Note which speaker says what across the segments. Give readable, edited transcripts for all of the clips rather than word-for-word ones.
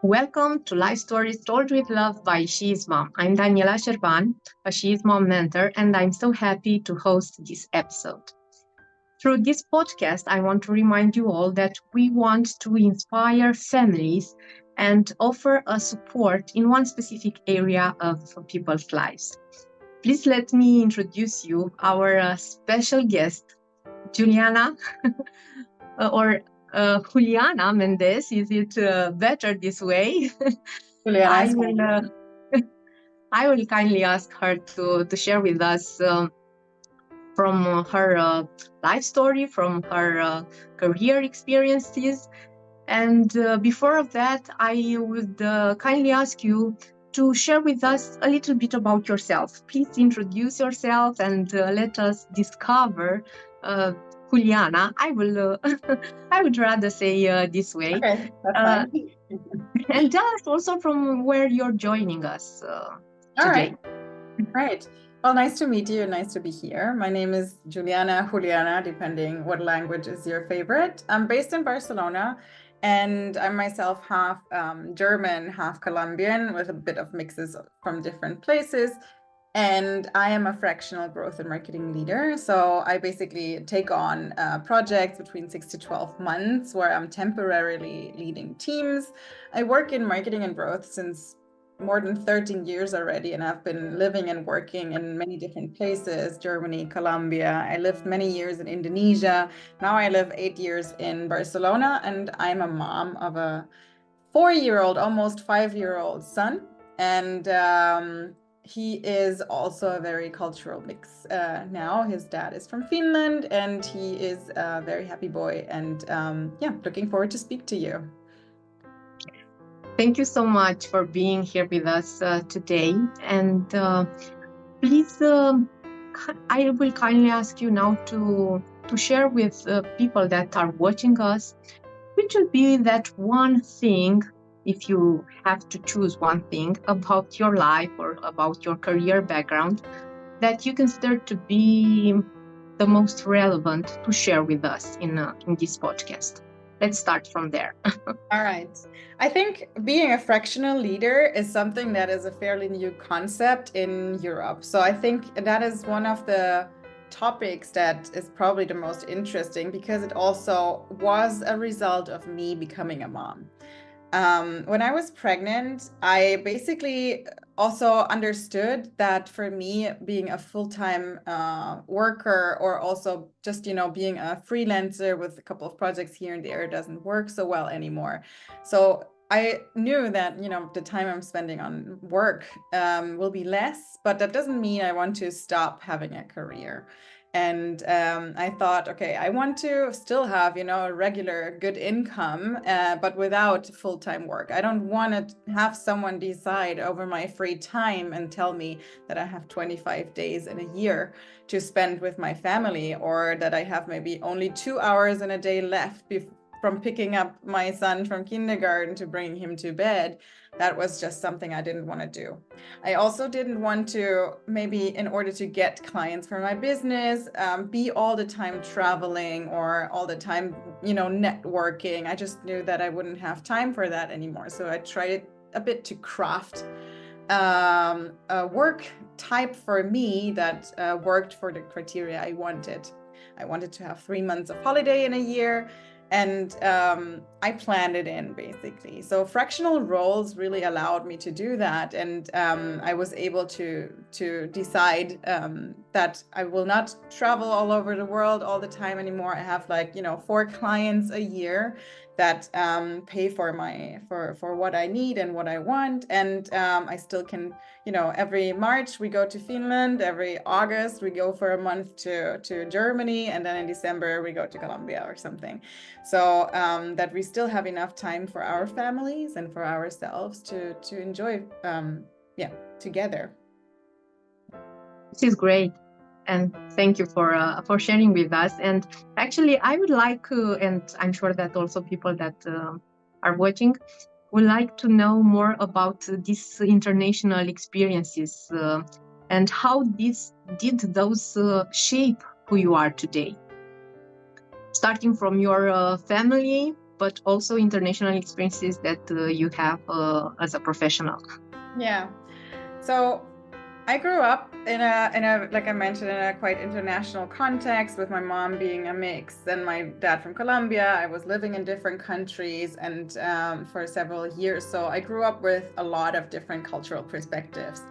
Speaker 1: Welcome to Life Stories Told with Love by She's Mom. I'm Daniela Sherban, a She's Mom mentor, and I'm so happy to host this episode. Through this podcast, I want to remind you all that we want to inspire families and offer a support in one specific area of people's lives. Please let me introduce you our special guest, Juliana, or Juliana Méndez. Is it better this way?
Speaker 2: Juliana
Speaker 1: I
Speaker 2: is
Speaker 1: will
Speaker 2: fine.
Speaker 1: I will kindly ask her to share with us from her life story, from her career experiences. And before that, I would kindly ask you to share with us a little bit about yourself. Please introduce yourself and let us discover Juliana. I would rather say this way.
Speaker 2: Okay, that's
Speaker 1: Uh,
Speaker 2: fine.
Speaker 1: and tell us also from where you're joining us
Speaker 2: All
Speaker 1: today.
Speaker 2: right, great. Well, nice to meet you. Nice to be here. My name is Juliana, depending what language is your favorite. I'm based in Barcelona, and I'm myself half German, half Colombian, with a bit of mixes from different places. And I am a fractional growth and marketing leader. So I basically take on projects between 6 to 12 months where I'm temporarily leading teams. I work in marketing and growth since more than 13 years already, and I've been living and working in many different places: Germany, Colombia. I lived many years in Indonesia. Now I live 8 years in Barcelona, and I'm a mom of a 4-year-old, almost 5-year-old son. And he is also a very cultural mix now. His dad is from Finland, and he is a very happy boy. And yeah, looking forward to speak to you.
Speaker 1: Thank you so much for being here with us today. And please, I will kindly ask you now to share with people that are watching us, which will be that one thing, if you have to choose one thing about your life or about your career background, that you consider to be the most relevant to share with us in this podcast. Let's start from there.
Speaker 2: All right. I think being a fractional leader is something that is a fairly new concept in Europe. So I think that is one of the topics that is probably the most interesting because it also was a result of me becoming a mom. When I was pregnant, I basically also understood that for me, being a full-time worker or also just, being a freelancer with a couple of projects here and there doesn't work so well anymore. So I knew that, the time I'm spending on work will be less, but that doesn't mean I want to stop having a career. And I thought, okay, I want to still have, a regular good income, but without full-time work. I don't want to have someone decide over my free time and tell me that I have 25 days in a year to spend with my family, or that I have maybe only 2 hours in a day left from picking up my son from kindergarten to bringing him to bed. That was just something I didn't want to do. I also didn't want to, maybe in order to get clients for my business, be all the time traveling or all the time, networking. I just knew that I wouldn't have time for that anymore. So I tried a bit to craft a work type for me that worked for the criteria I wanted. I wanted to have 3 months of holiday in a year, and I planned it in basically. So fractional roles really allowed me to do that, and I was able to decide that I will not travel all over the world all the time anymore. I have 4 clients a year that pay for what I need and what I want, and I still can, every March we go to Finland, every August we go for a month to Germany, and then in December we go to Colombia or something. So that we still have enough time for our families and for ourselves to enjoy, together.
Speaker 1: This is great, and thank you for sharing with us. And actually, I would like, and I'm sure that also people that are watching would like to know more about these international experiences and how did those shape who you are today. Starting from your family, but also international experiences that you have as a professional.
Speaker 2: Yeah. So I grew up in a like I mentioned, in a quite international context, with my mom being a mix and my dad from Colombia. I was living in different countries and for several years. So I grew up with a lot of different cultural perspectives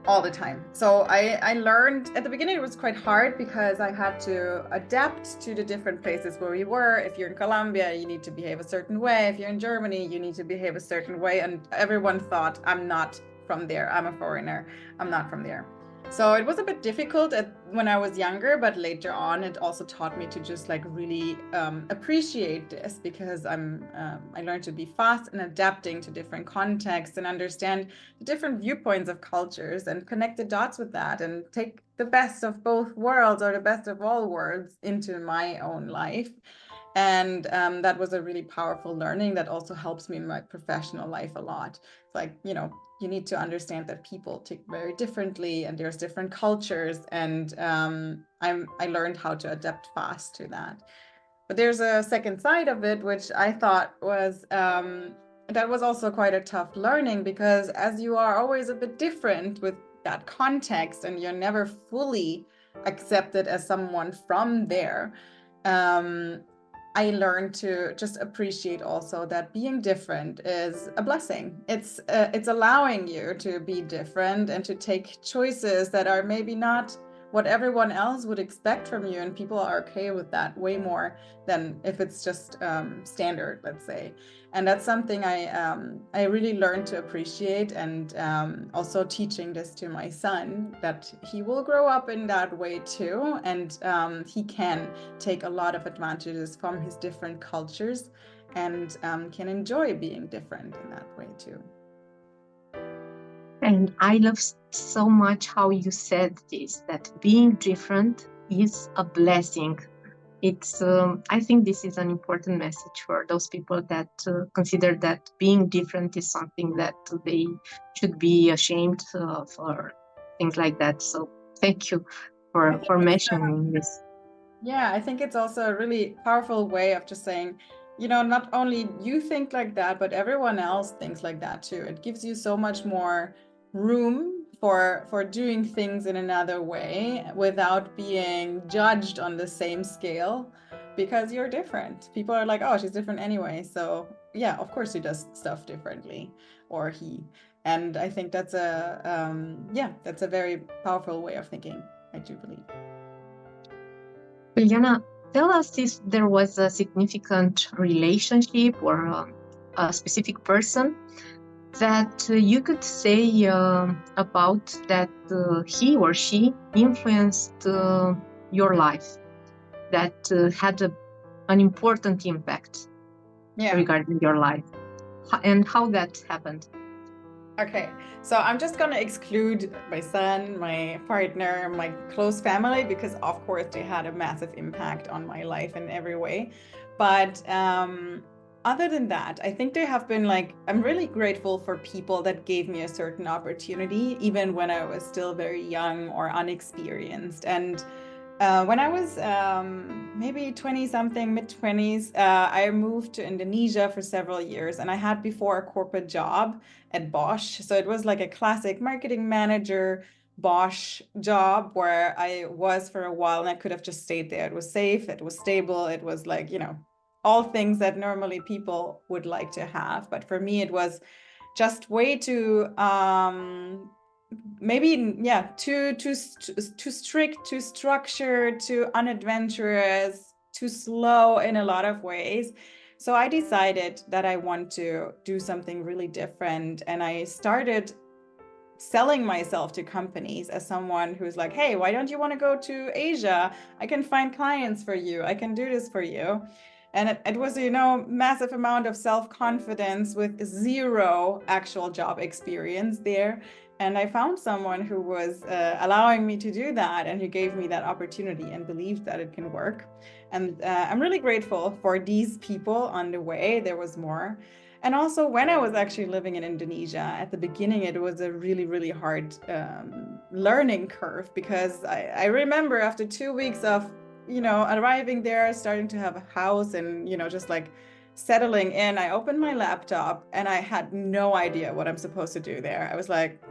Speaker 2: all the time. So I learned at the beginning it was quite hard because I had to adapt to the different places where we were. If you're in Colombia, you need to behave a certain way. If you're in Germany, you need to behave a certain way. And everyone thought, I'm not from there. I'm a foreigner. I'm not from there. So it was a bit difficult when I was younger, but later on it also taught me to just like really appreciate this, because I learned to be fast and adapting to different contexts and understand the different viewpoints of cultures and connect the dots with that and take the best of both worlds, or the best of all worlds, into my own life. And that was a really powerful learning that also helps me in my professional life a lot. It's like, you need to understand that people tick very differently and there's different cultures. And I learned how to adapt fast to that. But there's a second side of it, which I thought was that was also quite a tough learning, because as you are always a bit different with that context and you're never fully accepted as someone from there, I learned to just appreciate also that being different is a blessing. It's allowing you to be different and to take choices that are maybe not what everyone else would expect from you, and people are okay with that way more than if it's just standard, let's say. And that's something I really learned to appreciate, and also teaching this to my son, that he will grow up in that way too, and he can take a lot of advantages from his different cultures, and can enjoy being different in that way too.
Speaker 1: And I love so much how you said this, that being different is a blessing. It's I think this is an important message for those people that consider that being different is something that they should be ashamed of, or things like that. So thank you for mentioning this.
Speaker 2: Yeah, I think it's also a really powerful way of just saying, not only you think like that, but everyone else thinks like that too. It gives you so much more room for doing things in another way without being judged on the same scale, because you're different. People are like, oh, she's different anyway. So yeah, of course she does stuff differently, or he. And I think that's that's a very powerful way of thinking, I do believe.
Speaker 1: Juliana, tell us if there was a significant relationship or a specific person that you could say about that he or she influenced your life, that had an important impact regarding your life, and how that happened.
Speaker 2: Okay, so I'm just gonna exclude my son, my partner, my close family, because of course they had a massive impact on my life in every way. But other than that, I think there have been I'm really grateful for people that gave me a certain opportunity, even when I was still very young or unexperienced. And when I was maybe 20 something, mid 20s, I moved to Indonesia for several years, and I had before a corporate job at Bosch. So it was like a classic marketing manager Bosch job where I was for a while, and I could have just stayed there. It was safe, it was stable, it was all things that normally people would like to have. But for me, it was just way too too strict, too structured, too unadventurous, too slow in a lot of ways. So I decided that I want to do something really different, and I started selling myself to companies as someone who's like, hey, why don't you want to go to Asia? I can find clients for you. I can do this for you. And it was, massive amount of self-confidence with zero actual job experience there. And I found someone who was allowing me to do that, and who gave me that opportunity and believed that it can work. And I'm really grateful for these people on the way. There was more. And also, when I was actually living in Indonesia, at the beginning, it was a really, really hard learning curve, because I remember after 2 weeks of arriving there, starting to have a house, and just settling in, I opened my laptop and I had no idea what I'm supposed to do there. I was like,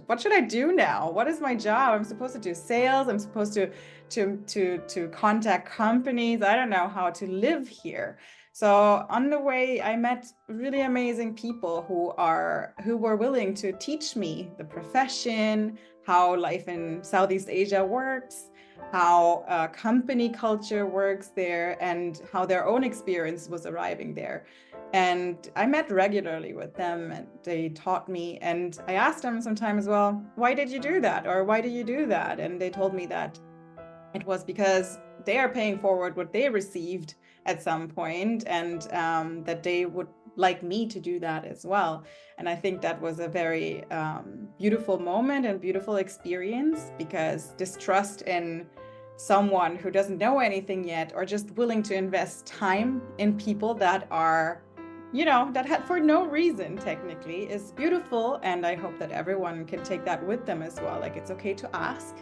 Speaker 2: what should I do now? What is my job? I'm supposed to do sales. I'm supposed to contact companies. I don't know how to live here. So on the way, I met really amazing people who were willing to teach me the profession, how life in Southeast Asia works, how company culture works there, and how their own experience was arriving there. And I met regularly with them and they taught me. And I asked them sometimes, well, why did you do that? Or why do you do that? And they told me that it was because they are paying forward what they received at some point, and that they would like me to do that as well. And I think that was a very beautiful moment and beautiful experience, because distrust in someone who doesn't know anything yet, or just willing to invest time in people that are, that had for no reason technically, is beautiful. And I hope that everyone can take that with them as well. Like, it's okay to ask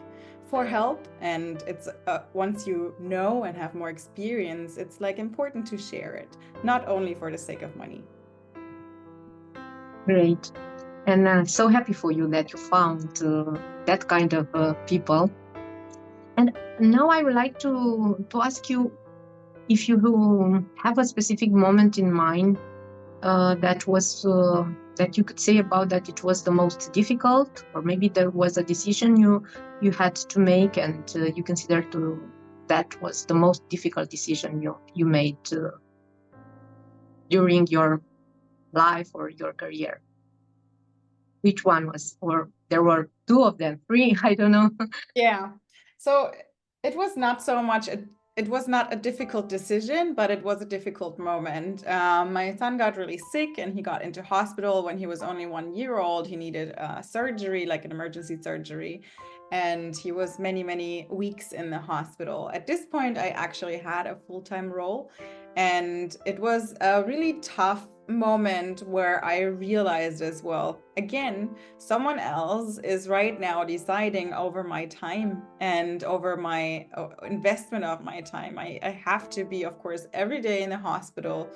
Speaker 2: for help, and it's once you know and have more experience, it's like important to share it, not only for the sake of money.
Speaker 1: Great. And so happy for you that you found that kind of people. And now I would like to ask you if you have a specific moment in mind that was that you could say about that it was the most difficult, or maybe there was a decision you had to make and you consider that was the most difficult decision you made during your life or your career. Which one was, or there were two of them, three, I don't know.
Speaker 2: Yeah. So it was not so much it was not a difficult decision, but it was a difficult moment. My son got really sick and he got into hospital when he was only 1 year old. He needed surgery, like an emergency surgery. And he was many, many weeks in the hospital. At this point, I actually had a full-time role. And it was a really tough moment where I realized as well, again, someone else is right now deciding over my time and over my investment of my time. I have to be, of course, every day in the hospital.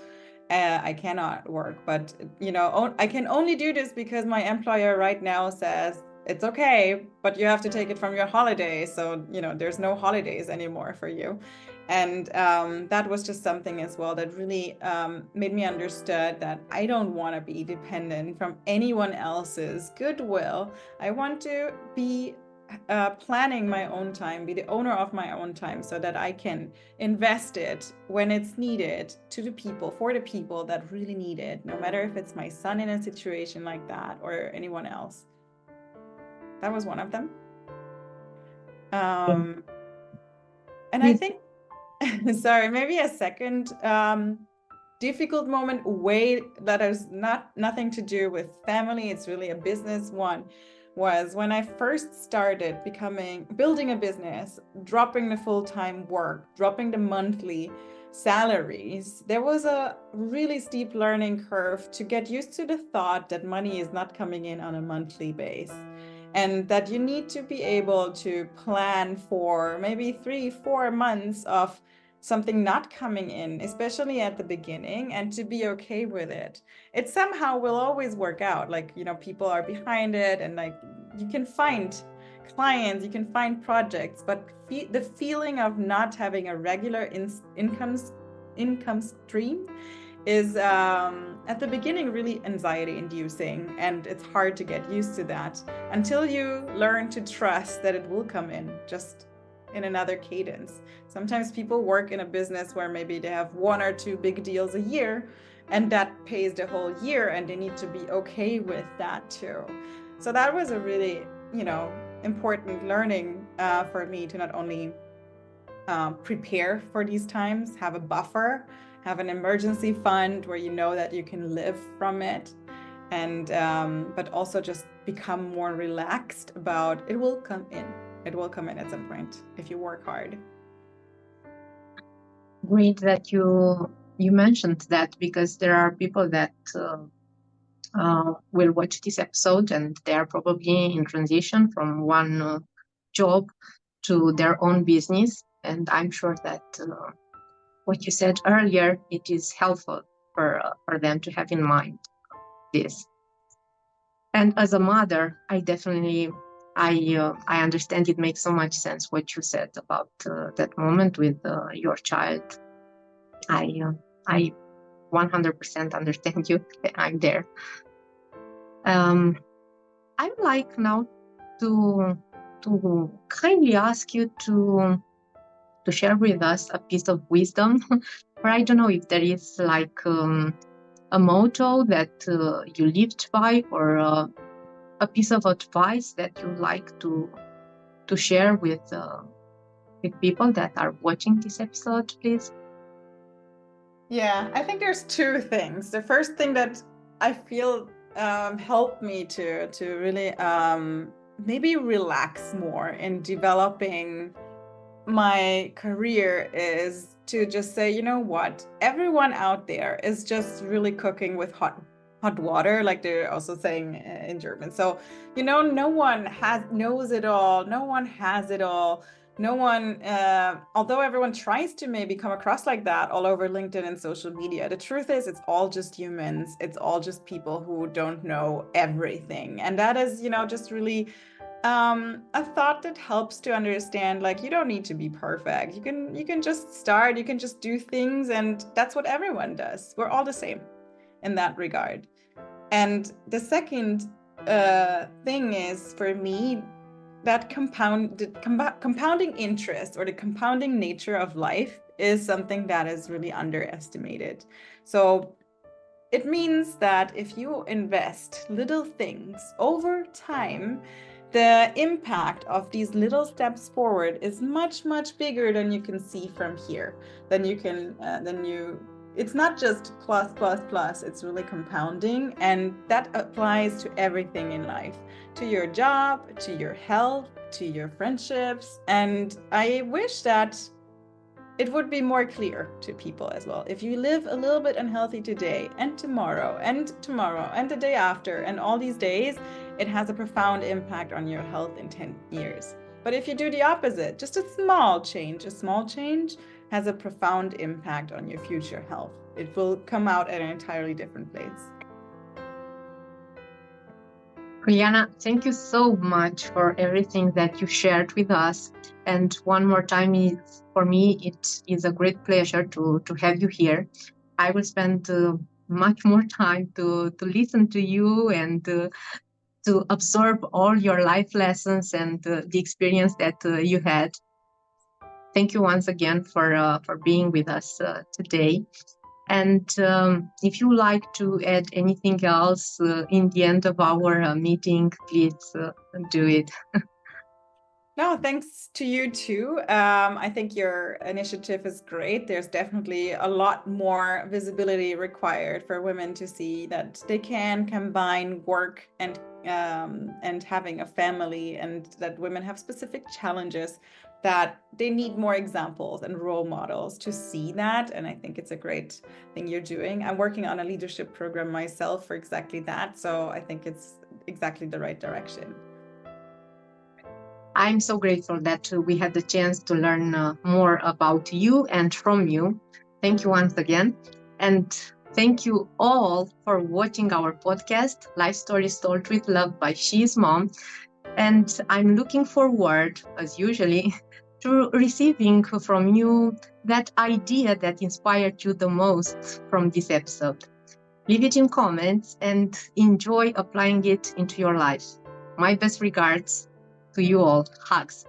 Speaker 2: I cannot work, but I can only do this because my employer right now says it's okay, but you have to take it from your holiday. So, there's no holidays anymore for you. And that was just something as well that really made me understand that I don't want to be dependent from anyone else's goodwill. I want to be planning my own time, be the owner of my own time, so that I can invest it when it's needed to the people, for the people that really need it, no matter if it's my son in a situation like that or anyone else. That was one of them. And I think, sorry, maybe a second difficult moment, way that has nothing to do with family, it's really a business one, was when I first started building a business, dropping the full-time work, dropping the monthly salaries. There was a really steep learning curve to get used to the thought that money is not coming in on a monthly base, and that you need to be able to plan for maybe 3-4 months of something not coming in, especially at the beginning, and to be okay with it. It somehow will always work out. Like, people are behind it, and like you can find clients, you can find projects, but the feeling of not having a regular income stream is at the beginning really anxiety inducing, and it's hard to get used to that until you learn to trust that it will come in, just in another cadence. Sometimes people work in a business where maybe they have 1 or 2 big deals a year, and that pays the whole year, and they need to be okay with that too. So that was a really, important learning for me, to not only prepare for these times, have a buffer, have an emergency fund where you know that you can live from it, and but also just become more relaxed about it will come in. It will come in at some point if you work hard.
Speaker 1: Great that you mentioned that, because there are people that will watch this episode and they are probably in transition from one job to their own business, and I'm sure that what you said earlier, it is helpful for them to have in mind this. And as a mother, I definitely, I understand it makes so much sense what you said about that moment with your child. I 100% understand you. I'm there. I'd like now to kindly ask you to share with us a piece of wisdom, or I don't know if there is like a motto that you lived by, or a piece of advice that you like to share with people that are watching this episode, please.
Speaker 2: Yeah, I think there's two things. The first thing that I feel helped me to really maybe relax more in developing my career is to just say, you know what, everyone out there is just really cooking with hot water, like they're also saying in German. So, you know, no one knows it all. No one has it all. No one, although everyone tries to maybe come across like that all over LinkedIn and social media, the truth is it's all just humans. It's all just people who don't know everything. And that is, you know, just really a thought that helps to understand, like, you don't need to be perfect. You can just start, you can just do things, and that's what everyone does. We're all the same in that regard. And the second thing is, for me, that compounding interest, or the compounding nature of life, is something that is really underestimated. So it means that if you invest little things over time, the impact of these little steps forward is much, much bigger than you can see from here. It's not just plus, plus, plus, it's really compounding. And that applies to everything in life, to your job, to your health, to your friendships. And I wish that it would be more clear to people as well. If you live a little bit unhealthy today and tomorrow and the day after and all these days, it has a profound impact on your health in 10 years. But if you do the opposite, just a small change has a profound impact on your future health. It will come out at an entirely different place.
Speaker 1: Juliana, thank you so much for everything that you shared with us. And one more time, for me, it is a great pleasure to have you here. I will spend much more time to listen to you and to absorb all your life lessons and the experience that you had. Thank you once again for being with us today. And if you like to add anything else in the end of our meeting, please do it.
Speaker 2: No, thanks to you too. I think your initiative is great. There's definitely a lot more visibility required for women to see that they can combine work and having a family, and that women have specific challenges, that they need more examples and role models to see that. And I think it's a great thing you're doing. I'm working on a leadership program myself for exactly that. So I think it's exactly the right direction.
Speaker 1: I'm so grateful that we had the chance to learn more about you and from you. Thank you once again. And thank you all for watching our podcast, Life Stories Told with Love by She's Mom. And I'm looking forward, as usually, to receiving from you that idea that inspired you the most from this episode. Leave it in comments and enjoy applying it into your life. My best regards to you all. Hugs.